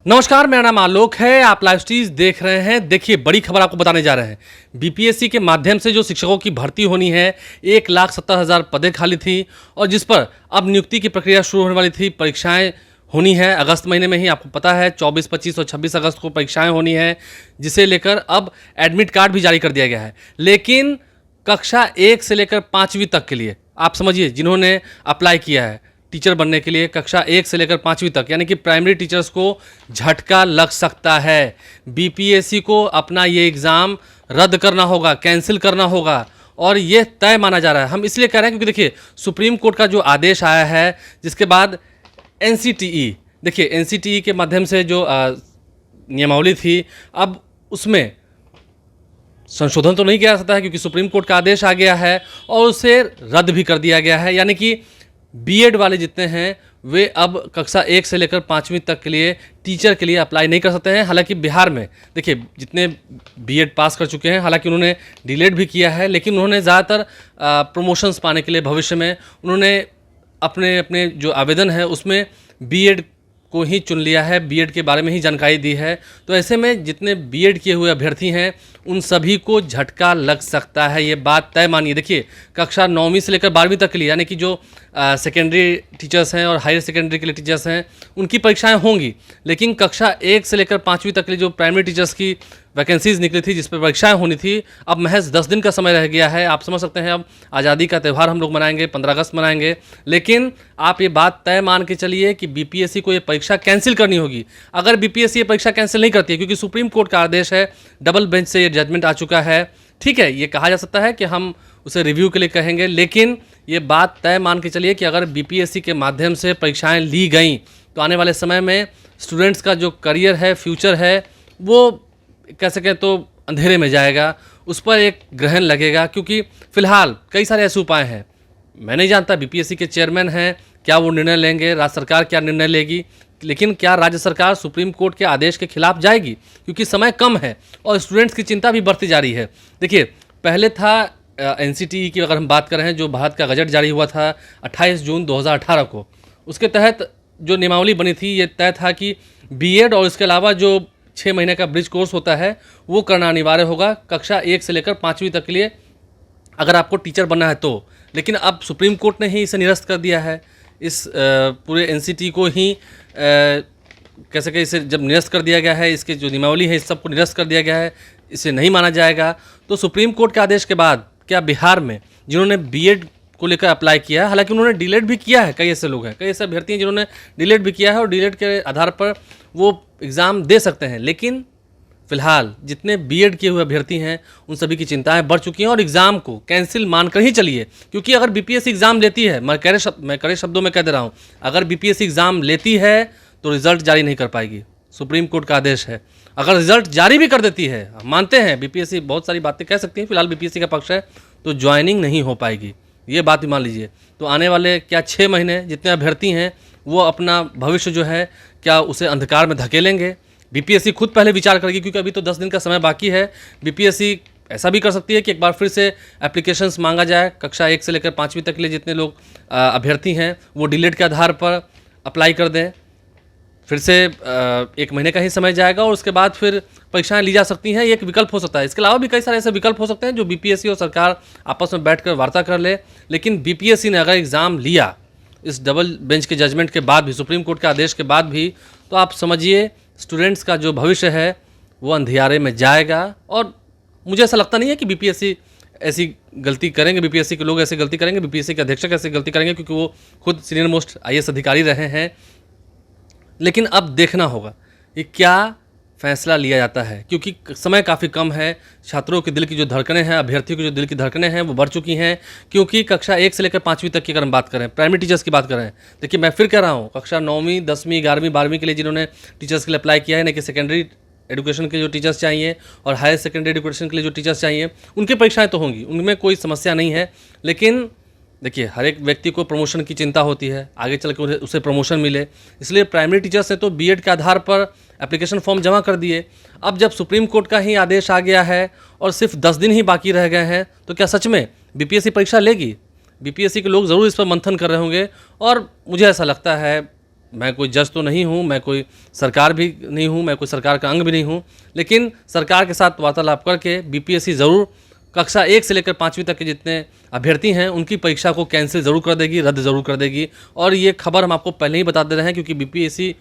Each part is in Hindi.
नमस्कार, मेरा नाम आलोक है। आप लाइव स्ट्रीज देख रहे हैं। देखिए, बड़ी खबर आपको बताने जा रहे हैं। बीपीएससी के माध्यम से जो शिक्षकों की भर्ती होनी है, 1,70,000 पदें खाली थी और जिस पर अब नियुक्ति की प्रक्रिया शुरू होने वाली थी। परीक्षाएं होनी है अगस्त महीने में ही, आपको पता है 24, 25 और 26 अगस्त को परीक्षाएं होनी है, जिसे लेकर अब एडमिट कार्ड भी जारी कर दिया गया है। लेकिन कक्षा 1 से लेकर 5वीं तक के लिए आप समझिए, जिन्होंने अप्लाई किया है टीचर बनने के लिए कक्षा 1 से लेकर 5वीं तक, यानी कि प्राइमरी टीचर्स को झटका लग सकता है। बीपीएससी को अपना ये एग्ज़ाम रद्द करना होगा, कैंसिल करना होगा और ये तय माना जा रहा है। हम इसलिए कह रहे हैं क्योंकि देखिए, सुप्रीम कोर्ट का जो आदेश आया है, जिसके बाद एनसीटीई, देखिए एनसीटीई के माध्यम से जो नियमावली थी, अब उसमें संशोधन तो नहीं किया जा सकता है क्योंकि सुप्रीम कोर्ट का आदेश आ गया है और उसे रद्द भी कर दिया गया है। यानी कि बीएड वाले जितने हैं वे अब कक्षा 1 से लेकर 5वीं तक के लिए टीचर के लिए अप्लाई नहीं कर सकते हैं। हालांकि बिहार में देखिए, जितने बीएड पास कर चुके हैं, हालांकि उन्होंने डीलेट भी किया है, लेकिन उन्होंने ज़्यादातर प्रमोशंस पाने के लिए भविष्य में उन्होंने अपने अपने जो आवेदन है उसमें बीएड को ही चुन लिया है, बीएड के बारे में ही जानकारी दी है। तो ऐसे में जितने बीएड किए हुए अभ्यर्थी हैं उन सभी को झटका लग सकता है, ये बात तय मानिए। देखिए, कक्षा 9वीं से लेकर 12वीं तक के लिए, यानी कि जो सेकेंडरी टीचर्स हैं और हायर सेकेंडरी के लिए टीचर्स हैं, उनकी परीक्षाएं होंगी। लेकिन कक्षा 1 से लेकर 5वीं तक के लिए जो प्राइमरी टीचर्स की वैकेंसीज निकली थी, जिस पर परीक्षाएं होनी थी, अब महज 10 दिन का समय रह गया है। आप समझ सकते हैं, अब आज़ादी का त्यौहार हम लोग मनाएंगे, 15 अगस्त मनाएंगे। लेकिन आप ये बात तय मान के चलिए कि बीपीएससी को ये परीक्षा कैंसिल करनी होगी। अगर बीपीएससी ये परीक्षा कैंसिल नहीं करती है, क्योंकि सुप्रीम कोर्ट का आदेश है, डबल बेंच से ये जजमेंट आ चुका है, ठीक है, ये कहा जा सकता है कि हम उसे रिव्यू के लिए कहेंगे। लेकिन ये बात तय मान के चलिए कि अगर बीपीएससी के माध्यम से परीक्षाएं ली गई तो आने वाले समय में स्टूडेंट्स का जो करियर है, फ्यूचर है, वो कह सकें तो अंधेरे में जाएगा, उस पर एक ग्रहण लगेगा। क्योंकि फिलहाल कई सारे ऐसे उपाय हैं, मैं नहीं जानता बीपीएससी के चेयरमैन हैं, क्या वो निर्णय लेंगे, राज्य सरकार क्या निर्णय लेगी, लेकिन क्या राज्य सरकार सुप्रीम कोर्ट के आदेश के खिलाफ जाएगी, क्योंकि समय कम है और स्टूडेंट्स की चिंता भी बढ़ती जा रही है। देखिए, पहले था एनसीटीई की अगर हम बात कर रहे हैं, जो भारत का गजट जारी हुआ था 28 जून 2018 को, उसके तहत जो नियमावली बनी थी, ये तय था कि बीएड और इसके अलावा जो 6 महीने का ब्रिज कोर्स होता है वो करना अनिवार्य होगा कक्षा 1 से लेकर 5वीं तक के लिए, अगर आपको टीचर बनना है तो। लेकिन अब सुप्रीम कोर्ट ने ही इसे निरस्त कर दिया है, इस पूरे एनसीटी को ही कह सके, इसे जब निरस्त कर दिया गया है, इसके जो नियमावली है इस सबको निरस्त कर दिया गया है, इसे नहीं माना जाएगा। तो सुप्रीम कोर्ट के आदेश के बाद क्या बिहार में जिन्होंने बीएड को लेकर अप्लाई किया है, हालांकि उन्होंने डिलेट भी किया है, कई ऐसे लोग हैं, कई ऐसे अभ्यर्थी हैं जिन्होंने डिलेट भी किया है और डिलेट के आधार पर वो एग्ज़ाम दे सकते हैं। लेकिन फिलहाल जितने बीएड किए हुए अभ्यर्थी हैं उन सभी की चिंताएं बढ़ चुकी हैं और एग्ज़ाम को कैंसिल मानकर ही चलिए। क्योंकि अगर बीपीएससी एग्ज़ाम लेती है, मैं कड़े शब्दों में कह दे रहा हूँ, अगर बीपीएससी एग्ज़ाम लेती है तो रिजल्ट जारी नहीं कर पाएगी, सुप्रीम कोर्ट का आदेश है। अगर रिजल्ट जारी भी कर देती है, मानते हैं बीपीएससी बहुत सारी बातें कह सकती है, फिलहाल बीपीएससी का पक्ष है, तो ज्वाइनिंग नहीं हो पाएगी, ये बात भी मान लीजिए। तो आने वाले क्या 6 महीने जितने अभ्यर्थी हैं वो अपना भविष्य जो है क्या उसे अंधकार में धकेलेंगे। बीपीएससी खुद पहले विचार करेगी, क्योंकि अभी तो 10 दिन का समय बाकी है। बीपीएससी ऐसा भी कर सकती है कि एक बार फिर से एप्लीकेशंस मांगा जाए, कक्षा 1 से लेकर 5वीं तक के लिए जितने लोग अभ्यर्थी हैं वो डिलेट के आधार पर अप्लाई कर दें। फिर से 1 महीने का ही समय जाएगा और उसके बाद फिर परीक्षाएं ली जा सकती हैं, ये एक विकल्प हो सकता है। इसके अलावा भी कई सारे ऐसे विकल्प हो सकते हैं जो बीपीएससी और सरकार आपस में बैठकर वार्ता कर ले। लेकिन बीपीएससी ने अगर एग्ज़ाम लिया इस डबल बेंच के जजमेंट के बाद भी, सुप्रीम कोर्ट के आदेश के बाद भी, तो आप समझिए स्टूडेंट्स का जो भविष्य है वो अंधियारे में जाएगा। और मुझे ऐसा लगता नहीं है कि बीपीएससी ऐसी गलती करेंगे, बीपीएससी के लोग ऐसी गलती करेंगे, बीपीएससी के अधीक्षक ऐसी गलती करेंगे, क्योंकि वो खुद सीनियर मोस्ट आईएएस अधिकारी रहे हैं। लेकिन अब देखना होगा कि क्या फैसला लिया जाता है, क्योंकि समय काफ़ी कम है। छात्रों के दिल की जो धड़कनें हैं, अभ्यर्थियों की जो दिल की धड़कनें हैं वो बढ़ चुकी हैं। क्योंकि कक्षा 1 से लेकर 5वीं तक की अगर हम बात करें, प्राइमरी टीचर्स की बात करें, देखिए मैं फिर कह रहा हूँ, कक्षा 9वीं, 10वीं, 11वीं, 12वीं के लिए जिन्होंने टीचर्स के लिए अप्लाई किया है, नहीं कि सेकेंडरी एजुकेशन के जो टीचर्स चाहिए और हायर सेकेंडरी एजुकेशन के लिए जो टीचर्स चाहिए, उनकी परीक्षाएँ तो होंगी, उनमें कोई समस्या नहीं है। लेकिन देखिए, हर एक व्यक्ति को प्रमोशन की चिंता होती है, आगे चल के उसे प्रमोशन मिले, इसलिए प्राइमरी टीचर्स ने तो बीएड के आधार पर एप्लीकेशन फॉर्म जमा कर दिए। अब जब सुप्रीम कोर्ट का ही आदेश आ गया है और सिर्फ 10 दिन ही बाकी रह गए हैं, तो क्या सच में बीपीएससी परीक्षा लेगी? बीपीएससी के लोग ज़रूर इस पर मंथन कर रहे होंगे और मुझे ऐसा लगता है, मैं कोई जज तो नहीं हूँ, मैं कोई सरकार भी नहीं हूँ, मैं कोई सरकार का अंग भी नहीं हूँ, लेकिन सरकार के साथ वार्तालाप करके बीपीएससी ज़रूर कक्षा 1 से लेकर 5वीं तक के जितने अभ्यर्थी हैं उनकी परीक्षा को कैंसिल ज़रूर कर देगी, रद्द ज़रूर कर देगी। और ये खबर हम आपको पहले ही बता दे रहे हैं, क्योंकि बीपीएससी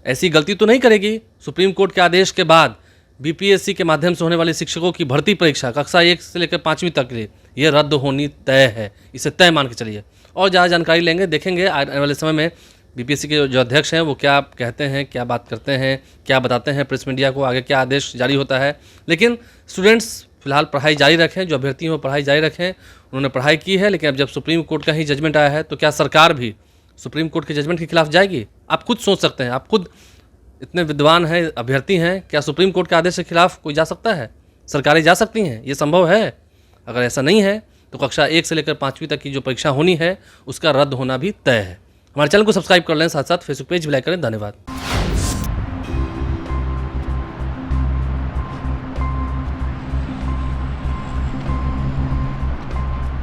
ऐसी गलती तो नहीं करेगी। सुप्रीम कोर्ट के आदेश के बाद बीपीएससी के माध्यम से होने वाली शिक्षकों की भर्ती परीक्षा कक्षा 1 से लेकर 5वीं तक के लिए ये रद्द होनी तय है, इसे तय मान के चलिए। और ज़्यादा जानकारी लेंगे, देखेंगे आने वाले समय में बीपीएससी के जो अध्यक्ष हैं वो क्या कहते हैं, क्या बात करते हैं, क्या बताते हैं प्रेस मीडिया को, आगे क्या आदेश जारी होता है। लेकिन स्टूडेंट्स फिलहाल पढ़ाई जारी रखें, जो अभ्यर्थी हैं वो पढ़ाई जारी रखें। उन्होंने पढ़ाई की है, लेकिन अब जब सुप्रीम कोर्ट का ही जजमेंट आया है तो क्या सरकार भी सुप्रीम कोर्ट के जजमेंट के खिलाफ जाएगी? आप खुद सोच सकते हैं, आप खुद इतने विद्वान हैं, अभ्यर्थी हैं, क्या सुप्रीम कोर्ट के आदेश के खिलाफ कोई जा सकता है? सरकारें जा सकती हैं, ये संभव है? अगर ऐसा नहीं है तो कक्षा 1 से लेकर 5वीं तक की जो परीक्षा होनी है उसका रद्द होना भी तय है। हमारे चैनल को सब्सक्राइब कर लें, साथ साथ फेसबुक पेज भी लाइक करें। धन्यवाद।